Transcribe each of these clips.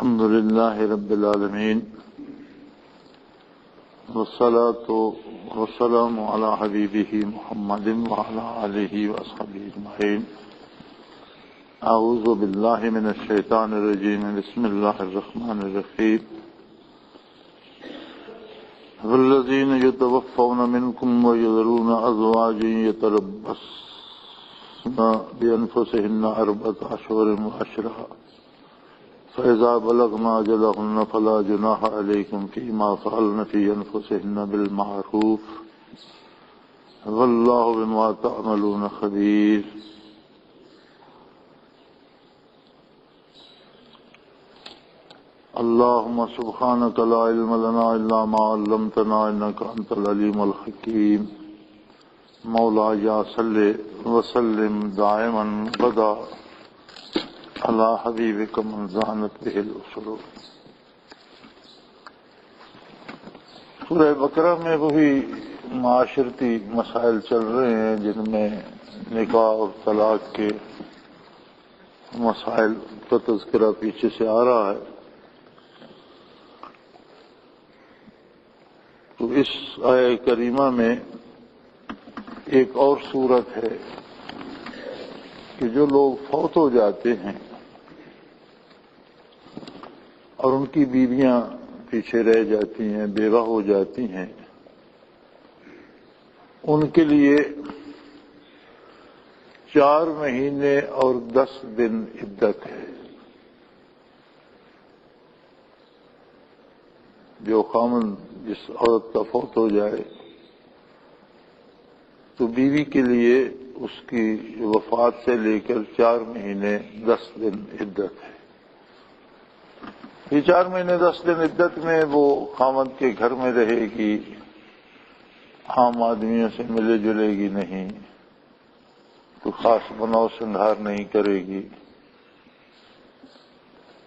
الحمد لله رب العالمين والصلاة والسلام على حبيبه محمد وعلى آله وأصحابه أجمعين. أعوذ بالله من الشيطان الرجيم. بسم الله الرحمن الرحيم. والذين يتوفون منكم ويذرون أزواجا يتربصن بأنفسهن 4 أشهر وعشرا فإذا بلغن أجلهن فلا جناح عليكم فيما فعلن في أنفسهن بالمعروف والله بما تعملون خبير. اللهم سبحانك لا علم لنا إلا ما علمتنا إنك أنت العليم الحكيم. مولاي صل وسلم دائما أبدا على حبیبک من زانت به الأسر. سورہ بقرہ میں وہی معاشرتی مسائل چل رہے ہیں جن میں نکاح اور طلاق کے مسائل کا تذکرہ پیچھے سے آ رہا ہے. تو اس آیہ کریمہ میں ایک اور صورت ہے کہ جو لوگ فوت ہو جاتے ہیں اور ان کی بیویاں پیچھے رہ جاتی ہیں، بیوہ ہو جاتی ہیں، ان کے لیے 4 مہینے اور 10 دن عدت ہے. جو خامن جس عورت کا فوت ہو جائے تو بیوی کے لیے اس کی وفات سے لے کر 4 مہینے 10 دن عدت ہے. یہ 4 مہینے 10 دن عدت میں وہ خامد کے گھر میں رہے گی، عام آدمیوں سے ملے جلے گی نہیں، تو خاص بناؤ سنگھار نہیں کرے گی.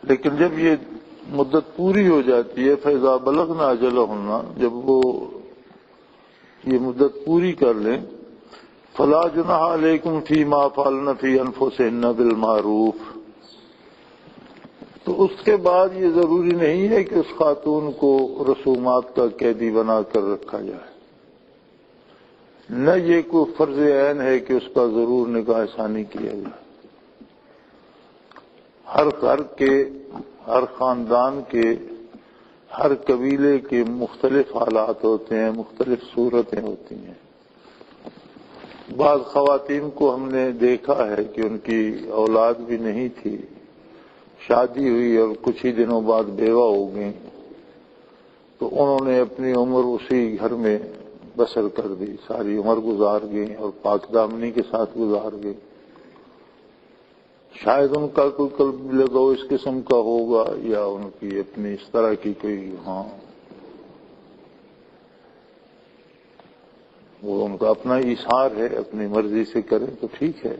لیکن جب یہ مدت پوری ہو جاتی ہے، فَإِذَا بَلَغْنَ أَجَلَهُنَّ، جب وہ یہ مدت پوری کر لیں، فَلَا جُنَاحَ عَلَيْكُمْ فِيمَا فَعَلْنَ فِي أَنفُسِهِنَّ بِالْمَعْرُوفِ، تو اس کے بعد یہ ضروری نہیں ہے کہ اس خاتون کو رسومات کا قیدی بنا کر رکھا جائے. نہ یہ کوئی فرض عین ہے کہ اس کا ضرور نکاح ثانی کیا جائے. ہر گھر کے، ہر خاندان کے، ہر قبیلے کے مختلف حالات ہوتے ہیں، مختلف صورتیں ہوتی ہیں. بعض خواتین کو ہم نے دیکھا ہے کہ ان کی اولاد بھی نہیں تھی، شادی ہوئی اور کچھ ہی دنوں بعد بیوہ ہو گئیں، تو انہوں نے اپنی عمر اسی گھر میں بسر کر دی، ساری عمر گزار گئیں اور پاک دامنی کے ساتھ گزار گئیں. شاید ان کا کوئی قلب لگاؤ اس قسم کا ہوگا یا ان کی اپنی اس طرح کی کوئی وہ ان کا اپنا اظہار ہے، اپنی مرضی سے کریں تو ٹھیک ہے.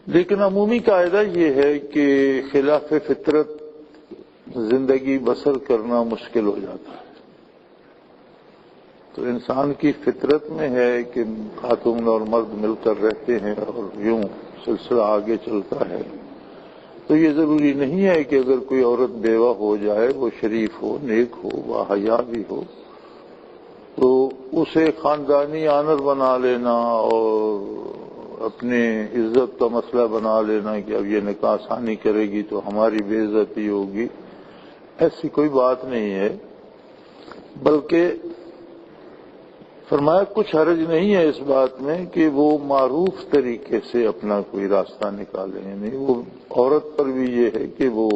لیکن عمومی قاعدہ یہ ہے کہ خلاف فطرت زندگی بسر کرنا مشکل ہو جاتا ہے. تو انسان کی فطرت میں ہے کہ خاتون اور مرد مل کر رہتے ہیں اور یوں سلسلہ آگے چلتا ہے. تو یہ ضروری نہیں ہے کہ اگر کوئی عورت بیوہ ہو جائے، وہ شریف ہو، نیک ہو، باحیا بھی ہو، تو اسے خاندانی آنر بنا لینا اور اپنے عزت کا مسئلہ بنا لینا کہ اب یہ نکاح ثانی کرے گی تو ہماری بے عزتی ہوگی، ایسی کوئی بات نہیں ہے. بلکہ فرمایا کچھ حرج نہیں ہے اس بات میں کہ وہ معروف طریقے سے اپنا کوئی راستہ نکالیں. یعنی وہ عورت پر بھی یہ ہے کہ وہ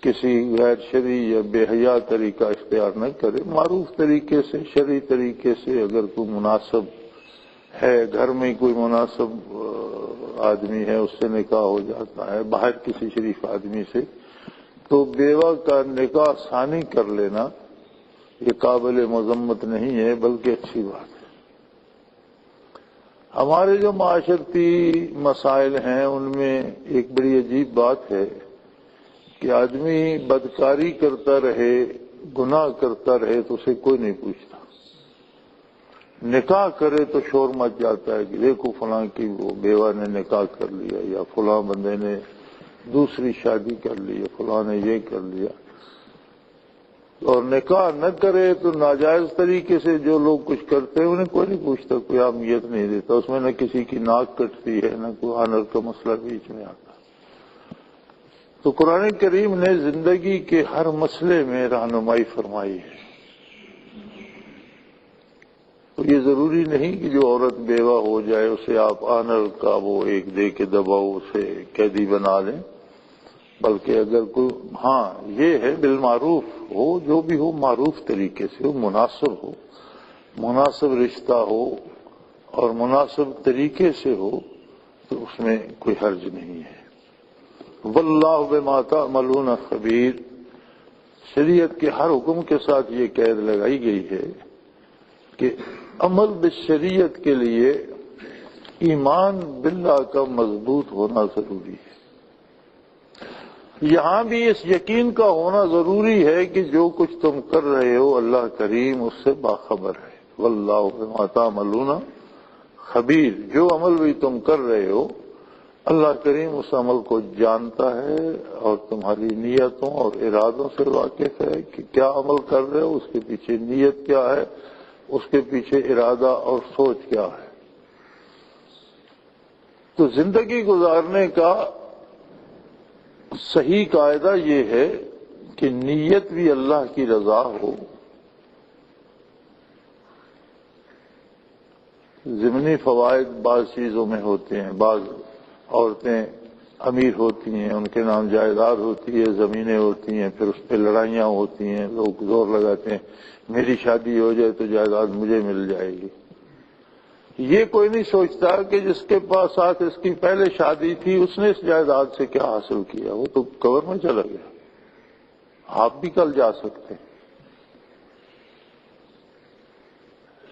کسی غیر شرعی یا بے حیا طریقہ اختیار نہ کرے. معروف طریقے سے، شرعی طریقے سے اگر کوئی مناسب ہے، گھر میں کوئی مناسب آدمی ہے، اس سے نکاح ہو جاتا ہے، باہر کسی شریف آدمی سے، تو بیوہ کا نکاح ثانی کر لینا یہ قابل مذمت نہیں ہے بلکہ اچھی بات ہے. ہمارے جو معاشرتی مسائل ہیں ان میں ایک بڑی عجیب بات ہے کہ آدمی بدکاری کرتا رہے، گناہ کرتا رہے تو اسے کوئی نہیں پوچھتا. نکاح کرے تو شور مچ جاتا ہے کہ دیکھو فلاں کی وہ بیوہ نے نکاح کر لیا یا فلاں بندے نے دوسری شادی کر لی، فلاں نے یہ کر لیا، اور نکاح نہ کرے تو ناجائز طریقے سے جو لوگ کچھ کرتے ہیں انہیں کوئی نہیں پوچھتا، کوئی اہمیت نہیں دیتا، اس میں نہ کسی کی ناک کٹتی ہے نہ کوئی آنر کا مسئلہ بیچ میں آتا۔ تو قرآن کریم نے زندگی کے ہر مسئلے میں رہنمائی فرمائی ہے۔ تو یہ ضروری نہیں کہ جو عورت بیوہ ہو جائے اسے آپ آنر کا وہ ایک دے کے دباؤ اسے قیدی بنا لیں، بلکہ اگر کوئی ہاں یہ ہے بالمعروف ہو، جو بھی ہو معروف طریقے سے ہو، مناسب ہو، مناسب رشتہ ہو اور مناسب طریقے سے ہو تو اس میں کوئی حرج نہیں ہے۔ واللہ بما تعملون خبیر، شریعت کے ہر حکم کے ساتھ یہ قید لگائی گئی ہے کہ عمل بالشریعت کے لیے ایمان باللہ کا مضبوط ہونا ضروری ہے۔ یہاں بھی اس یقین کا ہونا ضروری ہے کہ جو کچھ تم کر رہے ہو اللہ کریم اس سے باخبر ہے۔ واللہ بما تعملون خبیر، جو عمل بھی تم کر رہے ہو اللہ کریم اس عمل کو جانتا ہے اور تمہاری نیتوں اور ارادوں سے واقف ہے کہ کیا عمل کر رہے ہو، اس کے پیچھے نیت کیا ہے، اس کے پیچھے ارادہ اور سوچ کیا ہے۔ تو زندگی گزارنے کا صحیح قاعدہ یہ ہے کہ نیت بھی اللہ کی رضا ہو، ضمنی فوائد بعض چیزوں میں ہوتے ہیں، بعض عورتیں امیر ہوتی ہیں، ان کے نام جائیداد ہوتی ہے، زمینیں ہوتی ہیں، پھر اس پہ لڑائیاں ہوتی ہیں، لوگ زور لگاتے ہیں میری شادی ہو جائے تو جائیداد مجھے مل جائے گی۔ یہ کوئی نہیں سوچتا کہ جس کے پاس ساتھ اس کی پہلے شادی تھی اس نے اس جائیداد سے کیا حاصل کیا، وہ تو قبر میں چلا گیا، آپ بھی کل جا سکتے ہیں۔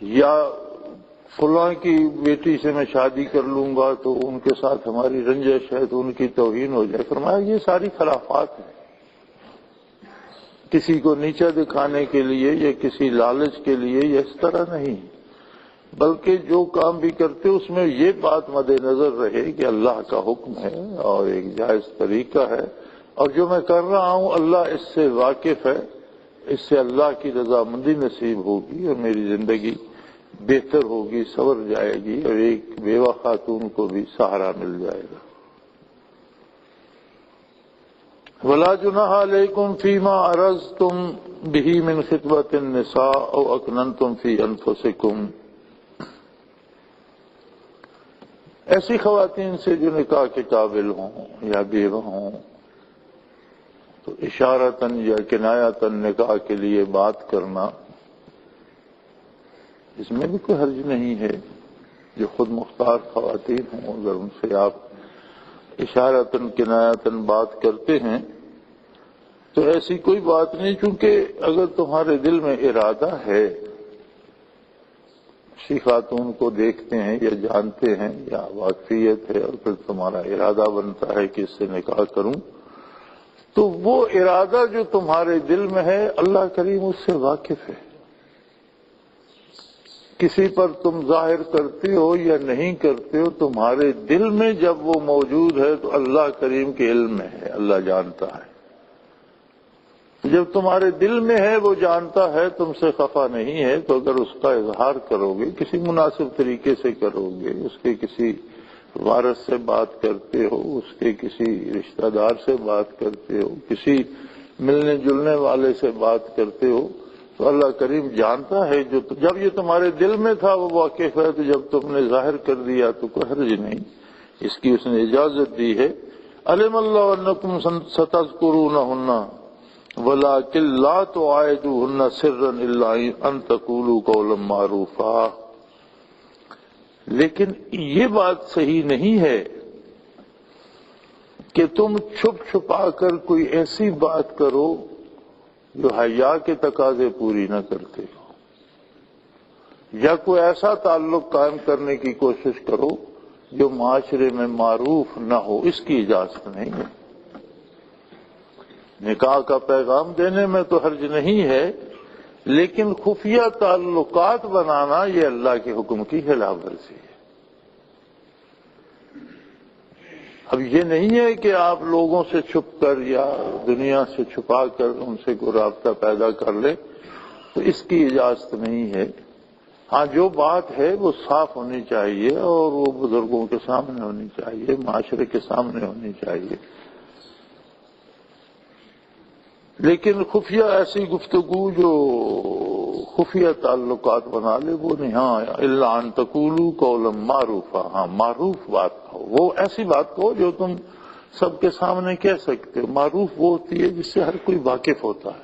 یا فلاں کی بیٹی سے میں شادی کر لوں گا تو ان کے ساتھ ہماری رنجش ہے تو ان کی توہین ہو جائے، فرمایا یہ ساری خرافات ہیں، کسی کو نیچا دکھانے کے لیے یا کسی لالچ کے لیے یا اس طرح نہیں، بلکہ جو کام بھی کرتے اس میں یہ بات مد نظر رہے کہ اللہ کا حکم ہے اور ایک جائز طریقہ ہے، اور جو میں کر رہا ہوں اللہ اس سے واقف ہے، اس سے اللہ کی رضامندی نصیب ہوگی اور میری زندگی بہتر ہوگی، سنور جائے گی، اور ایک بیوہ خاتون کو بھی سہارا مل جائے گا۔ ولا جناح علیکم فیما عرضتم بہ من خطبۃ النساء او اکننتم فی انفسکم، ایسی خواتین سے جو نکاح کے قابل ہوں یا بیوہ ہوں تو اشارتاً یا کنایتاً نکاح کے لیے بات کرنا، اس میں بھی کوئی حرج نہیں ہے۔ جو خود مختار خواتین ہوں اگر ان سے آپ اشارتاً کنایتاً بات کرتے ہیں تو ایسی کوئی بات نہیں، چونکہ اگر تمہارے دل میں ارادہ ہے، کسی خاتون کو دیکھتے ہیں یا جانتے ہیں یا واقفیت ہے اور پھر تمہارا ارادہ بنتا ہے کہ اس سے نکاح کروں، تو وہ ارادہ جو تمہارے دل میں ہے اللہ کریم اس سے واقف ہے۔ کسی پر تم ظاہر کرتے ہو یا نہیں کرتے ہو، تمہارے دل میں جب وہ موجود ہے تو اللہ کریم کے علم میں ہے، اللہ جانتا ہے۔ جب تمہارے دل میں ہے وہ جانتا ہے، تم سے خفا نہیں ہے، تو اگر اس کا اظہار کرو گے کسی مناسب طریقے سے کرو گے، اس کے کسی وارث سے بات کرتے ہو، اس کے کسی رشتہ دار سے بات کرتے ہو، کسی ملنے جلنے والے سے بات کرتے ہو، تو اللہ کریم جانتا ہے، جو جب یہ تمہارے دل میں تھا وہ واقف ہے، تو جب تم نے ظاہر کر دیا تو کوئی حرج نہیں، اس کی اس نے اجازت دی ہے۔ علم اللہ انکم ستذکرونہن ولکن لا تواعدوہن سرا الا ان تقولوا قولا معروفا، لیکن یہ بات صحیح نہیں ہے کہ تم چھپ چھپا کر کوئی ایسی بات کرو جو حیا کے تقاضے پوری نہ کرتے ہو، یا کوئی ایسا تعلق قائم کرنے کی کوشش کرو جو معاشرے میں معروف نہ ہو، اس کی اجازت نہیں ہے۔ نکاح کا پیغام دینے میں تو حرج نہیں ہے، لیکن خفیہ تعلقات بنانا یہ اللہ کے حکم کی خلاف ورزی ہے۔ اب یہ نہیں ہے کہ آپ لوگوں سے چھپ کر یا دنیا سے چھپا کر ان سے کوئی رابطہ پیدا کر لیں، تو اس کی اجازت نہیں ہے۔ ہاں جو بات ہے وہ صاف ہونی چاہیے اور وہ بزرگوں کے سامنے ہونی چاہیے، معاشرے کے سامنے ہونی چاہیے، لیکن خفیہ ایسی گفتگو جو خفیہ تعلقات بنا لے وہ نہیں۔ ہاں الا ان تقولوا قولا معروفا، ہاں معروف بات کہو، وہ ایسی بات کہو جو تم سب کے سامنے کہہ سکتے ہو۔ معروف وہ ہوتی ہے جس سے ہر کوئی واقف ہوتا ہے،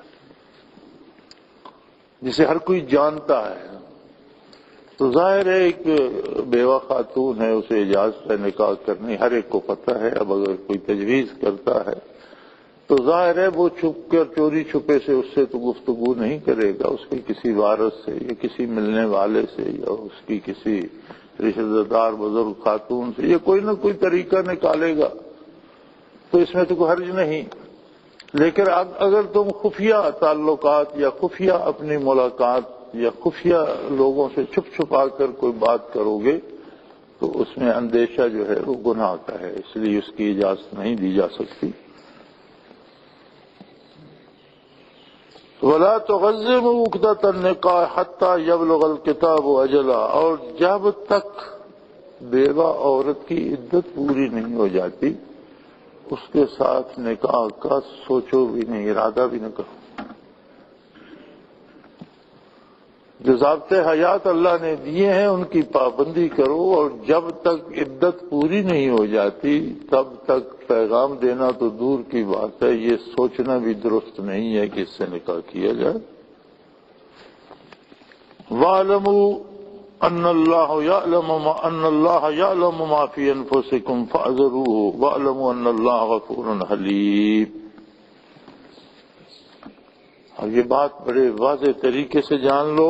جسے ہر کوئی جانتا ہے۔ تو ظاہر ہے ایک بیوہ خاتون ہے، اسے اجازت ہے نکاح کرنی، ہر ایک کو پتہ ہے۔ اب اگر کوئی تجویز کرتا ہے تو ظاہر ہے وہ چھپ کر چوری چھپے سے اس سے تو گفتگو نہیں کرے گا، اس کے کسی وارث سے یا کسی ملنے والے سے یا اس کی کسی رشتہ دار بزرگ خاتون سے، یہ کوئی نہ کوئی طریقہ نکالے گا، تو اس میں تو کوئی حرج نہیں۔ لیکن اگر تم خفیہ تعلقات یا خفیہ اپنی ملاقات یا خفیہ لوگوں سے چھپ چھپا کر کوئی بات کرو گے تو اس میں اندیشہ جو ہے وہ گناہ کا ہے، اس لیے اس کی اجازت نہیں دی جا سکتی۔ وَلَا تُعَزِّمُوا عُقْدَةَ النِّكَاحِ حَتَّى يَبْلُغَ الْكِتَابُ أَجَلَهُ، اور جب تک بیوہ عورت کی عدت پوری نہیں ہو جاتی اس کے ساتھ نکاح کا سوچو بھی نہیں، ارادہ بھی نہ کرو۔ جو ضابطے حیات اللہ نے دیے ہیں ان کی پابندی کرو، اور جب تک عدت پوری نہیں ہو جاتی تب تک پیغام دینا تو دور کی بات ہے، یہ سوچنا بھی درست نہیں ہے کہ اس سے نکاح کیا جائے۔ وَاعْلَمُوا أَنَّ اللَّهَ يَعْلَمُ مَا فِي أَنفُسِكُمْ فَاحْذَرُوهُ وَاعْلَمُوا أَنَّ اللَّهَ غَفُورٌ حَلِيمٌ۔ اور یہ بات بڑے واضح طریقے سے جان لو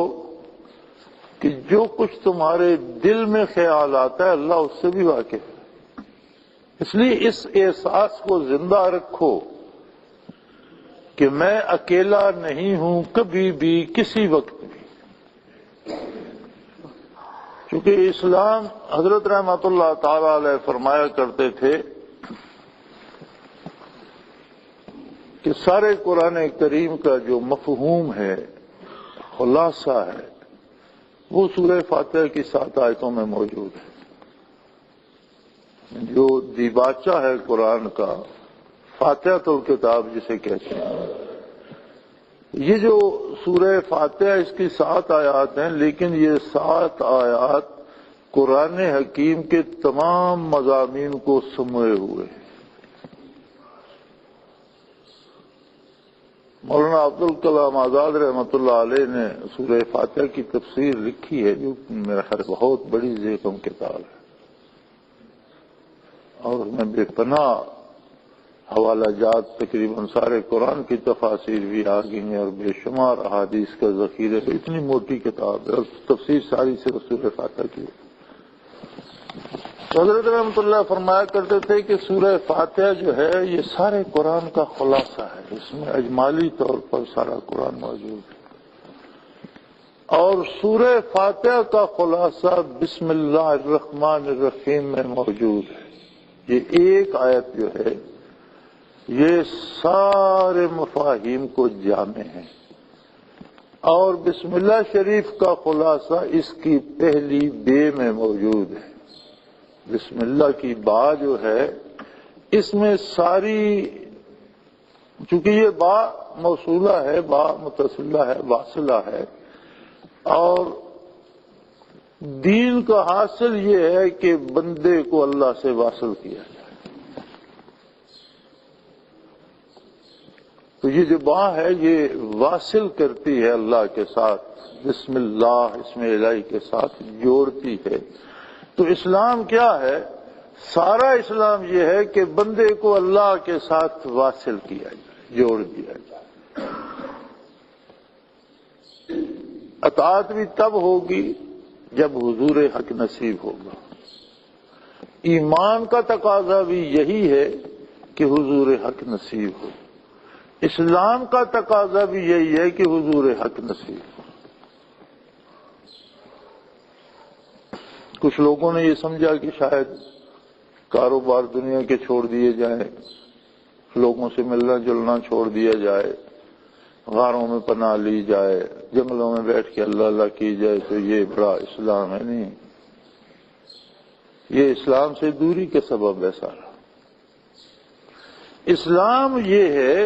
کہ جو کچھ تمہارے دل میں خیال آتا ہے اللہ اس سے بھی واقف ہے، اس لیے اس احساس کو زندہ رکھو کہ میں اکیلا نہیں ہوں کبھی بھی کسی وقت بھی۔ چونکہ اسلام حضرت رحمۃ اللہ تعالی علیہ فرمایا کرتے تھے کہ سارے قرآن کریم کا جو مفہوم ہے، خلاصہ ہے، وہ سورہ فاتحہ کی 7 آیتوں میں موجود ہے۔ جو دیباچہ ہے قرآن کا، فاتحۃ الکتاب جسے کہتے ہیں، یہ جو سورہ فاتحہ اس کی 7 آیات ہیں، لیکن یہ 7 آیات قرآن حکیم کے تمام مضامین کو سموئے ہوئے ہیں۔ مولانا عبدالکلام آزاد رحمۃ اللہ علیہ نے سورہ فاتحہ کی تفسیر لکھی ہے، جو میرا خیال بہت بڑی ذیقم کتاب ہے، اور اس میں بے پناہ حوالہ جات تقریباً سارے قرآن کی تفاسیر بھی آ گئی ہیں اور بے شمار احادیث کا ذخیرہ ہے۔ اتنی موٹی کتاب ہے اور تفسیر ساری صرف سورہ فاتحہ کی ہے۔ حضرت رحمۃ اللہ فرمایا کرتے تھے کہ سورہ فاتحہ جو ہے یہ سارے قرآن کا خلاصہ ہے، اس میں اجمالی طور پر سارا قرآن موجود ہے، اور سورہ فاتحہ کا خلاصہ بسم اللہ الرحمن الرحیم میں موجود ہے۔ یہ ایک آیت جو ہے یہ سارے مفاہیم کو جامع ہے، اور بسم اللہ شریف کا خلاصہ اس کی پہلی بے میں موجود ہے۔ بسم اللہ کی با جو ہے اس میں ساری، چونکہ یہ با موصولہ ہے، با متصلہ ہے، واصلہ ہے، اور دین کا حاصل یہ ہے کہ بندے کو اللہ سے واصل کیا جائے۔ تو یہ جو با ہے یہ واصل کرتی ہے اللہ کے ساتھ، بسم اللہ اسم الہی کے ساتھ جوڑتی ہے۔ تو اسلام کیا ہے؟ سارا اسلام یہ ہے کہ بندے کو اللہ کے ساتھ واصل کیا جائے، جوڑ دیا جائے۔ اطاعت بھی تب ہوگی جب حضور حق نصیب ہوگا۔ ایمان کا تقاضا بھی یہی ہے کہ حضور حق نصیب ہو، اسلام کا تقاضا بھی یہی ہے کہ حضور حق نصیب ہو۔ کچھ لوگوں نے یہ سمجھا کہ شاید کاروبار دنیا کے چھوڑ دیے جائیں، لوگوں سے ملنا جلنا چھوڑ دیا جائے، غاروں میں پناہ لی جائے، جنگلوں میں بیٹھ کے اللہ اللہ کی جائے، تو یہ بڑا اسلام ہے؟ نہیں، یہ اسلام سے دوری کے سبب ہے سارا۔ اسلام یہ ہے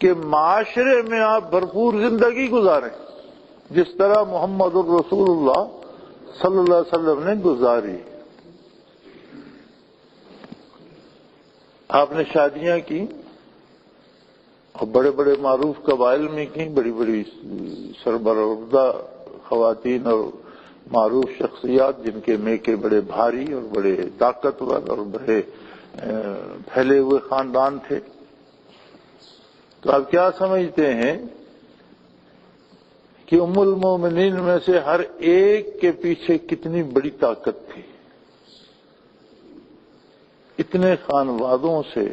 کہ معاشرے میں آپ بھرپور زندگی گزاریں، جس طرح محمد الرسول اللہ صلی اللہ علیہ وسلم نے گزاری۔ آپ نے شادیاں کی اور بڑے بڑے معروف قبائل میں کی، بڑی بڑی سربراہ خواتین اور معروف شخصیات جن کے میکے بڑے بھاری اور بڑے طاقتور اور بڑے پھیلے ہوئے خاندان تھے۔ تو آپ کیا سمجھتے ہیں کہ ام المومنین میں سے ہر ایک کے پیچھے کتنی بڑی طاقت تھی؟ اتنے خانوادوں سے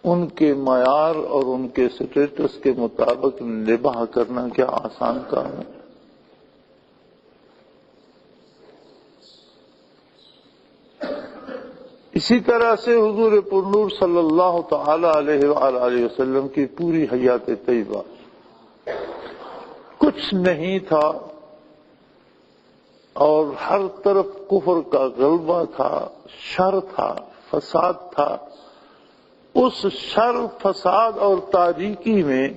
ان کے معیار اور ان کے سٹیٹس کے مطابق نباہ کرنا کیا آسان کام ہے؟ اسی طرح سے حضور پرنور صلی اللہ تعالی علیہ وآلہ وسلم کی پوری حیات طیبہ کچھ نہیں تھا اور ہر طرف کفر کا غلبہ تھا، شر تھا، فساد تھا۔ اس شر، فساد اور تاریکی میں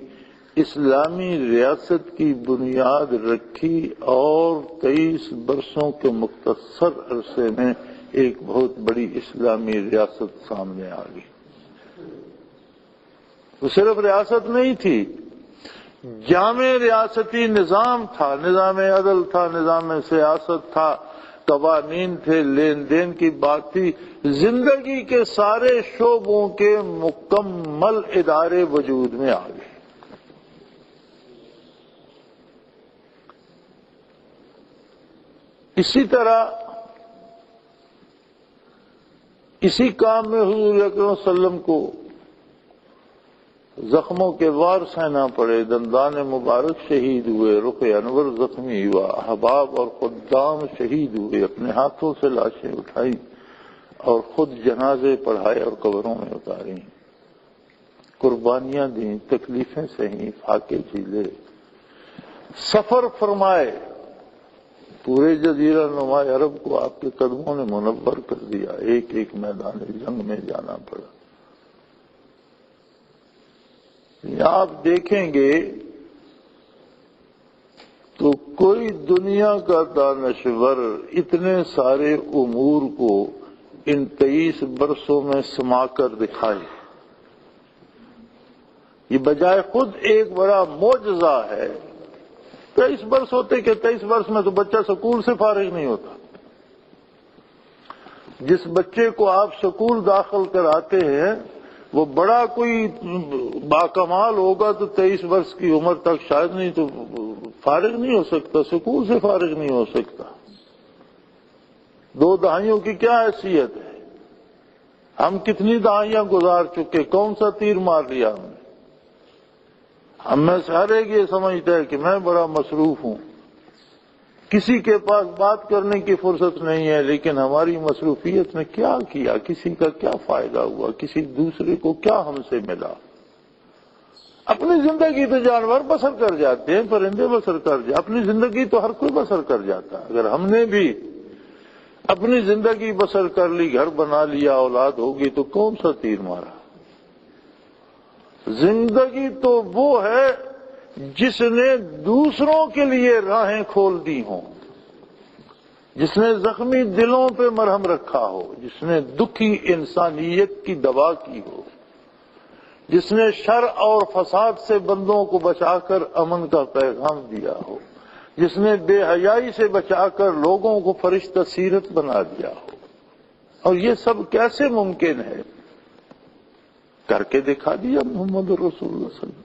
اسلامی ریاست کی بنیاد رکھی اور 23 برسوں کے مختصر عرصے میں ایک بہت بڑی اسلامی ریاست سامنے آ گئی۔ وہ صرف ریاست نہیں تھی، جامع ریاستی نظام تھا، نظام عدل تھا، نظام سیاست تھا، قوانین تھے، لین دین کی بات تھی، زندگی کے سارے شعبوں کے مکمل ادارے وجود میں آ گئے۔ اسی طرح اسی کام میں حضور اکرم صلی اللہ علیہ وسلم کو زخموں کے وار سہنا پڑے، دندان مبارک شہید ہوئے، رخ انور زخمی ہوا، احباب اور خدام شہید ہوئے، اپنے ہاتھوں سے لاشیں اٹھائیں اور خود جنازے پڑھائے اور قبروں میں اتاریں، قربانیاں دیں، تکلیفیں سہیں، فاقے جھیلے، سفر فرمائے، پورے جزیرہ نما عرب کو آپ کے قدموں نے منور کر دیا، ایک ایک میدان جنگ میں جانا پڑا۔ آپ دیکھیں گے تو کوئی دنیا کا دانشور اتنے سارے امور کو ان 23 برسوں میں سما کر دکھائے، یہ بجائے خود ایک بڑا معجزہ ہے۔ 23 برس ہوتے کہ 23 برس میں تو بچہ سکول سے فارغ نہیں ہوتا۔ جس بچے کو آپ سکول داخل کراتے ہیں وہ بڑا کوئی باکمال ہوگا تو 23 برس کی عمر تک شاید نہیں تو فارغ نہیں ہو سکتا، سکول سے فارغ نہیں ہو سکتا۔ 2 دہائیوں کی کیا حیثیت ہے؟ ہم کتنی دہائیاں گزار چکے، کون سا تیر مار لیا ہم نے؟ ہم میں سے ہر ایک یہ سمجھتا ہے کہ میں بڑا مصروف ہوں، کسی کے پاس بات کرنے کی فرصت نہیں ہے، لیکن ہماری مصروفیت نے کیا کیا، کسی کا کیا فائدہ ہوا، کسی دوسرے کو کیا ہم سے ملا؟ اپنی زندگی تو جانور بسر کر جاتے ہیں، پرندے بسر کر جاتے، اپنی زندگی تو ہر کوئی بسر کر جاتا ہے۔ اگر ہم نے بھی اپنی زندگی بسر کر لی، گھر بنا لیا، اولاد ہوگی، تو کون سا تیر مارا؟ زندگی تو وہ ہے جس نے دوسروں کے لیے راہیں کھول دی ہوں، جس نے زخمی دلوں پہ مرہم رکھا ہو، جس نے دکھی انسانیت کی دوا کی ہو، جس نے شر اور فساد سے بندوں کو بچا کر امن کا پیغام دیا ہو، جس نے بے حیائی سے بچا کر لوگوں کو فرشتہ سیرت بنا دیا ہو۔ اور یہ سب کیسے ممکن ہے؟ کر کے دکھا دیا محمد رسول اللہ صلی اللہ علیہ وسلم۔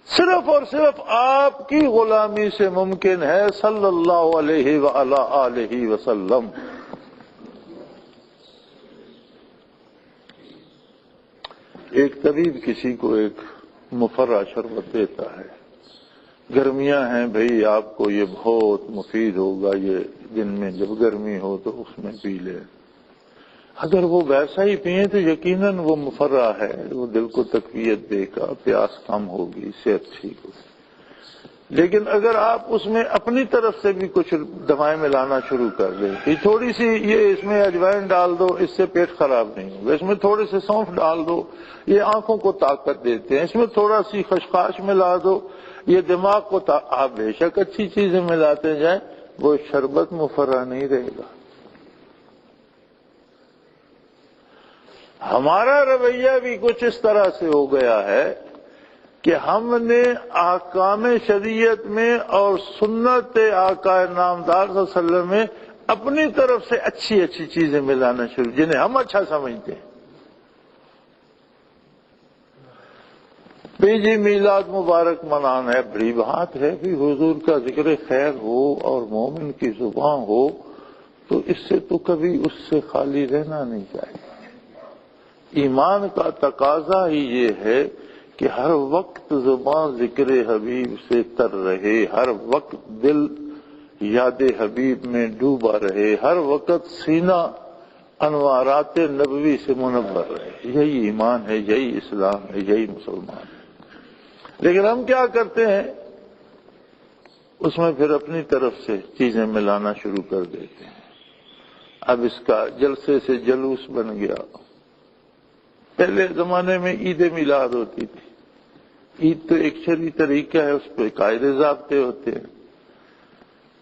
صرف اور صرف آپ کی غلامی سے ممکن ہے صلی اللہ علیہ وآلہ آلہ وسلم۔ ایک طبیب کسی کو ایک مفرہ شربت دیتا ہے، گرمیاں ہیں بھئی آپ کو یہ بہت مفید ہوگا، یہ دن میں جب گرمی ہو تو اس میں پی لے۔ اگر وہ ویسا ہی پئیں تو یقیناً وہ مفرہ ہے، وہ دل کو تقویت دے گا، پیاس کم ہوگی، صحت ٹھیک ہوگی۔ لیکن اگر آپ اس میں اپنی طرف سے بھی کچھ دوائیں ملانا شروع کر دیں کہ تھوڑی سی یہ اس میں اجوائن ڈال دو، اس سے پیٹ خراب نہیں ہوگا، اس میں تھوڑے سے سونف ڈال دو، یہ آنکھوں کو طاقت دیتے ہیں، اس میں تھوڑا سی خشخاش ملا دو، یہ دماغ کو آپ بے شک اچھی چیزیں ملاتے جائیں، وہ شربت مفرہ نہیں رہے گا۔ ہمارا رویہ بھی کچھ اس طرح سے ہو گیا ہے کہ ہم نے احکام شریعت میں اور سنت آقا نامدار صلی اللہ علیہ وسلم میں اپنی طرف سے اچھی اچھی چیزیں ملانا شروع، جنہیں ہم اچھا سمجھتے ہیں۔ جی میلاد مبارک منانا ہے، بڑی بات ہے، بھی حضور کا ذکر خیر ہو اور مومن کی زبان ہو تو اس سے تو کبھی اس سے خالی رہنا نہیں چاہیے۔ ایمان کا تقاضا ہی یہ ہے کہ ہر وقت زبان ذکر حبیب سے تر رہے، ہر وقت دل یاد حبیب میں ڈوبا رہے، ہر وقت سینہ انوارات نبوی سے منور رہے۔ یہی ایمان ہے، یہی اسلام ہے، یہی مسلمان ہے۔ لیکن ہم کیا کرتے ہیں، اس میں پھر اپنی طرف سے چیزیں ملانا شروع کر دیتے ہیں۔ اب اس کا جلسے سے جلوس بن گیا۔ پہلے زمانے میں عید میلاد ہوتی تھی، عید تو ایک شرعی طریقہ ہے، اس پہ قاعدے ضابطے ہوتے ہیں،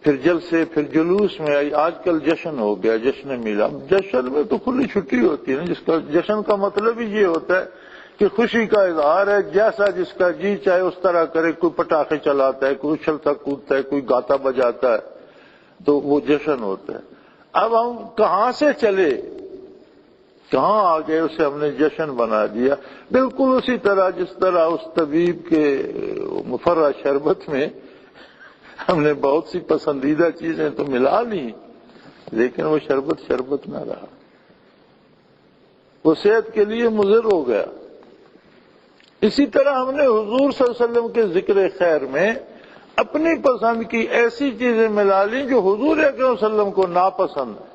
پھر جلسے، پھر جلوس میں آئی، آج کل جشن ہو گیا، جشن میلاد۔ جشن میں تو کھلی چھٹی ہوتی ہے نا، جس کا جشن کا مطلب ہی یہ ہوتا ہے کہ خوشی کا اظہار ہے، جیسا جس کا جی چاہے اس طرح کرے، کوئی پٹاخے چلاتا ہے، کوئی اچھلتا کودتا ہے، کوئی گاتا بجاتا ہے، تو وہ جشن ہوتا ہے۔ اب ہم کہاں سے چلے، کہاں آگے اسے ہم نے جشن بنا دیا، بالکل اسی طرح جس طرح اس طبیب کے مفرہ شربت میں ہم نے بہت سی پسندیدہ چیزیں تو ملا لی، لیکن وہ شربت نہ رہا، وہ صحت کے لیے مضر ہو گیا۔ اسی طرح ہم نے حضور صلی اللہ علیہ وسلم کے ذکر خیر میں اپنی پسند کی ایسی چیزیں ملا لی جو حضور اکرم صلی اللہ علیہ وسلم کو ناپسند ہے۔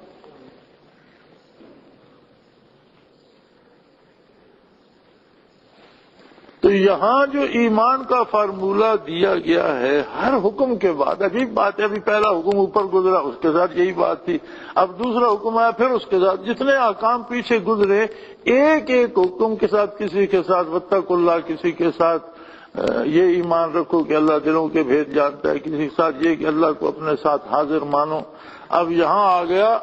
تو یہاں جو ایمان کا فارمولہ دیا گیا ہے ہر حکم کے بعد، عجیب بات ہے، ابھی پہلا حکم اوپر گزرا اس کے ساتھ یہی بات تھی، اب دوسرا حکم آیا پھر اس کے ساتھ، جتنے احکام پیچھے گزرے ایک ایک حکم کے ساتھ، کسی کے ساتھ واتقوا اللہ، کسی کے ساتھ یہ ایمان رکھو کہ اللہ دلوں کے بھید جانتا ہے، کسی کے ساتھ یہ کہ اللہ کو اپنے ساتھ حاضر مانو۔ اب یہاں آ گیا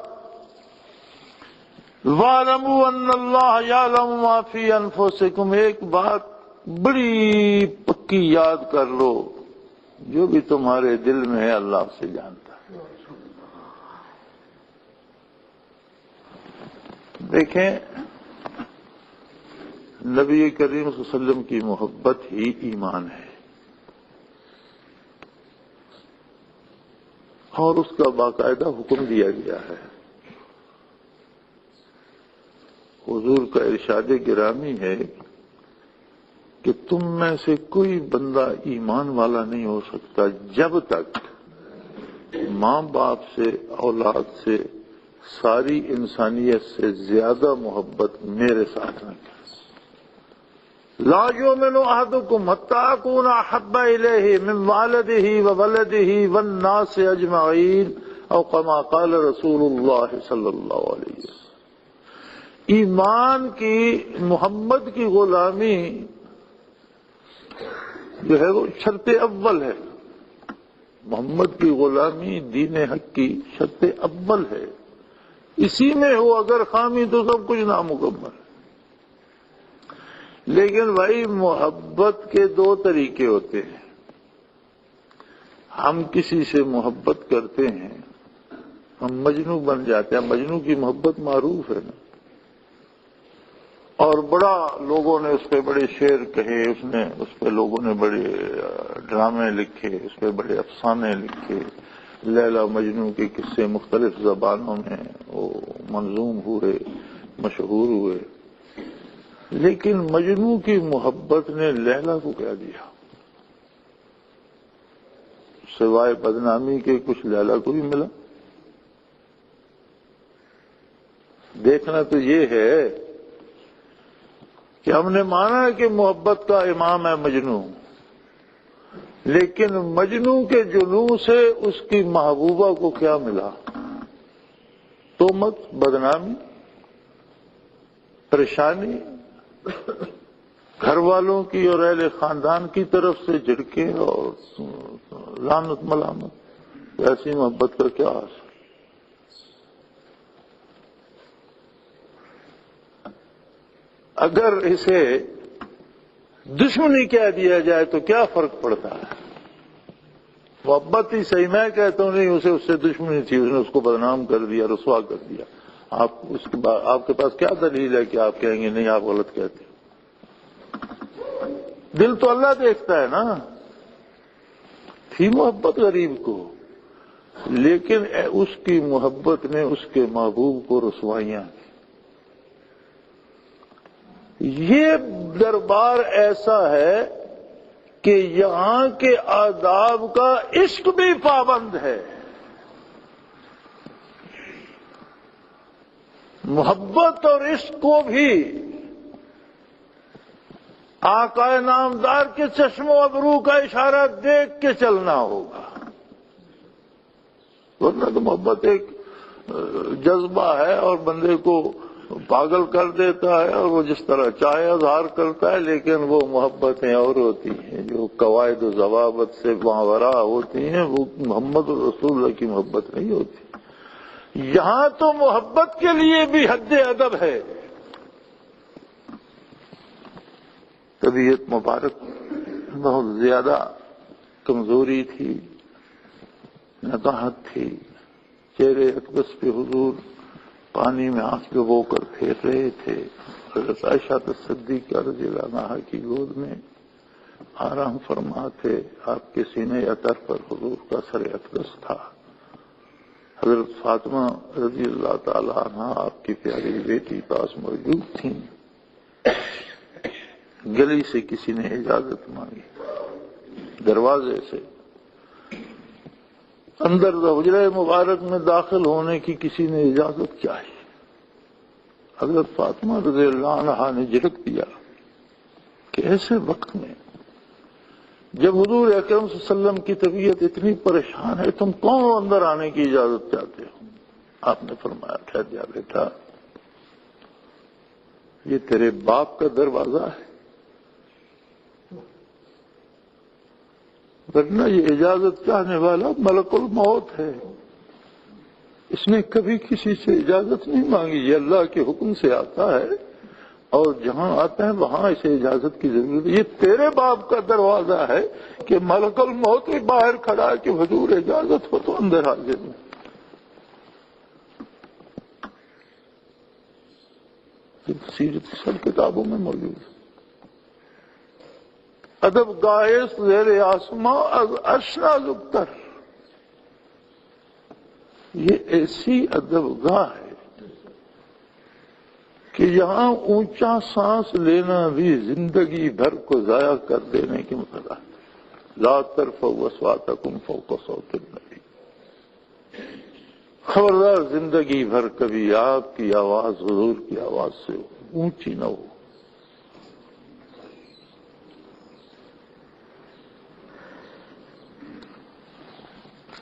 وَاعْلَمُوا أَنَّ اللَّهَ يَعْلَمُ مَا فِي أَنفُسِكُمْ، ایک بات بڑی پکی یاد کر لو، جو بھی تمہارے دل میں ہے اللہ سے جانتا ہے۔ دیکھیں، نبی کریم صلی اللہ علیہ وسلم کی محبت ہی ایمان ہے، اور اس کا باقاعدہ حکم دیا گیا ہے۔ حضور کا ارشاد گرامی ہے کہ تم میں سے کوئی بندہ ایمان والا نہیں ہو سکتا جب تک ماں باپ سے، اولاد سے، ساری انسانیت سے زیادہ محبت میرے ساتھ نہ کرے۔ لا یؤمن احدکم حتی اکون احب الیہ من والدہ وولدہ والناس اجمعین، او کما قال رسول اللہ صلی اللہ علیہ وسلم۔ ایمان کی، محمد کی غلامی جو ہے وہ شرط اول ہے، محمد کی غلامی دین حق کی شرط اول ہے، اسی میں ہو اگر خامی تو سب کچھ نامکمل ہے۔ لیکن بھائی محبت کے دو طریقے ہوتے ہیں، ہم کسی سے محبت کرتے ہیں، ہم مجنوں بن جاتے ہیں، مجنوں کی محبت معروف ہے نا، اور بڑا لوگوں نے اس پہ بڑے شعر کہے، اس پہ لوگوں نے بڑے ڈرامے لکھے، اس پہ بڑے افسانے لکھے، لیلا مجنوں کے قصے مختلف زبانوں میں وہ منظوم ہوئے، مشہور ہوئے، لیکن مجنوں کی محبت نے لیلا کو کیا دیا؟ سوائے بدنامی کے کچھ لیلا کو بھی ملا؟ دیکھنا تو یہ ہے کہ ہم نے مانا کہ محبت کا امام ہے مجنو، لیکن مجنو کے جنون سے اس کی محبوبہ کو کیا ملا؟ تہمت، بدنامی، پریشانی، گھر والوں کی اور اہل خاندان کی طرف سے جھڑکیں اور لعنت ملامت۔ ایسی محبت کا کیا اثر؟ اگر اسے دشمنی کہہ دیا جائے تو کیا فرق پڑتا ہے؟ محبت ہی صحیح، میں کہتا ہوں نہیں، اس سے دشمنی تھی، اس نے اس کو بدنام کر دیا، رسوا کر دیا۔ آپ کے پاس کیا دلیل ہے کہ آپ کہیں گے نہیں آپ غلط کہتے؟ دل تو اللہ دیکھتا ہے نا۔ تھی محبت غریب کو، لیکن اس کی محبت نے اس کے محبوب کو رسوائیاں کی۔ یہ دربار ایسا ہے کہ یہاں کے آداب کا عشق بھی پابند ہے۔ محبت اور عشق کو بھی آقا نامدار کے چشم و ابرو کا اشارہ دیکھ کے چلنا ہوگا، ورنہ تو محبت ایک جذبہ ہے اور بندے کو پاگل کر دیتا ہے، اور وہ جس طرح چاہے اظہار کرتا ہے، لیکن وہ محبتیں اور ہوتی ہیں جو قواعد و ضوابط سے ماورا ہوتی ہیں، وہ محمد رسول اللہ کی محبت نہیں ہوتی۔ یہاں تو محبت کے لیے بھی حد ادب ہے۔ طبیعت مبارک بہت زیادہ کمزوری تھی، نقاہت تھی، چہرے اقدس پہ حضور پانی میں آنکھ ڈبو کر پھیر رہے تھے۔ حضرت عائشہ صدیقہ رضی اللہ عنہا کی گود میں آرام فرما تھے، آپ کے سینے اطہر پر حضور کا سر اقدس تھا۔ حضرت فاطمہ رضی اللہ تعالی عنہ آپ کی پیاری بیٹی پاس موجود تھیں۔ گلی سے کسی نے اجازت مانگی، دروازے سے اندر حجرہ مبارک میں داخل ہونے کی کسی نے اجازت چاہی۔ حضرت فاطمہ رضی اللہ عنہا نے جھڑک دیا کہ ایسے وقت میں جب حضور اکرم صلی اللہ علیہ وسلم کی طبیعت اتنی پریشان ہے، تم کون اندر آنے کی اجازت چاہتے ہو؟ آپ نے فرمایا ٹھہر جا بیٹا، یہ تیرے باپ کا دروازہ ہے، ورنہ یہ اجازت چاہنے والا ملک الموت ہے، اس نے کبھی کسی سے اجازت نہیں مانگی، یہ اللہ کے حکم سے آتا ہے، اور جہاں آتا ہے وہاں اسے اجازت کی ضرورت ہے۔ یہ تیرے باپ کا دروازہ ہے کہ ملک الموت بھی باہر کھڑا ہے کہ حضور اجازت ہو تو اندر حاضر ہوں۔ سیرت سب کتابوں میں موجود ہے۔ ادب گاہس زیر آسماں از اشنا زبتر، یہ ایسی ادب گاہ ہے کہ یہاں اونچا سانس لینا بھی زندگی بھر کو ضائع کر دینے کی مثال ہے۔ لا ترفعوا اصواتکم فوق صوت النبی، خبردار زندگی بھر کبھی آپ کی آواز حضور کی آواز سے اونچی نہ ہو۔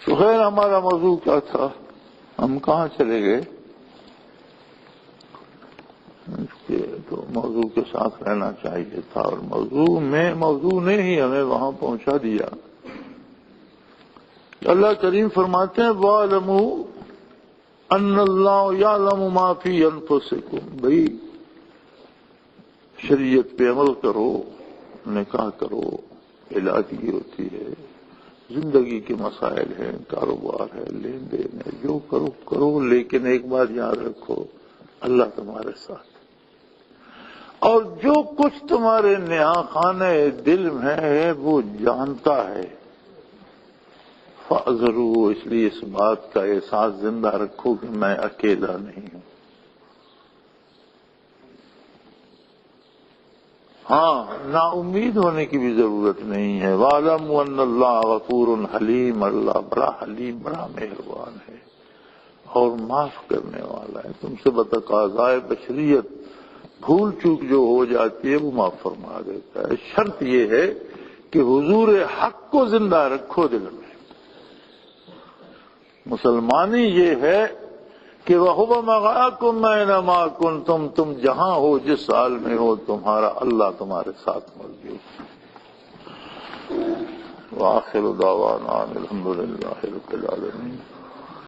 تو خیر ہمارا موضوع کیا تھا، ہم کہاں چلے گئے؟ تو موضوع کے ساتھ رہنا چاہیے تھا، اور موضوع نے ہی ہمیں وہاں پہنچا دیا۔ اللہ کریم فرماتے ہیں وَاعْلَمُوا أَنَّ اللَّهَ يَعْلَمُ مَا فِي أَنفُسِكُمْ، بھئی شریعت پہ عمل کرو، نکاح کرو، علاج ہوتی ہے، زندگی کے مسائل ہیں، کاروبار ہے، لین دین ہے، جو کرو کرو، لیکن ایک بات یاد رکھو، اللہ تمہارے ساتھ، اور جو کچھ تمہارے نہاں خانہ دل میں ہے وہ جانتا ہے۔ فَاعْذَرُوا، اس لیے اس بات کا احساس زندہ رکھو کہ میں اکیلا نہیں ہوں۔ ہاں، نا امید ہونے کی بھی ضرورت نہیں ہے۔ وَاعْلَمُوا أَنَّ اللَّهَ غَفُورٌ حَلِيمٌ، اللہ بڑا حلیم، بڑا مہربان ہے، اور معاف کرنے والا ہے. تم سے بتقاضائے بشریت بھول چوک جو ہو جاتی ہے وہ معاف فرما دیتا ہے. شرط یہ ہے کہ حضور حق کو زندہ رکھو دل میں. مسلمانی یہ ہے کہ وَهُوَ مَعَكُمْ أَيْنَمَا كُنتُمْ، تم جہاں ہو جس حال میں ہو تمہارا اللہ تمہارے ساتھ موجود. وآخر دعوانا الحمد للہ رب العالمین.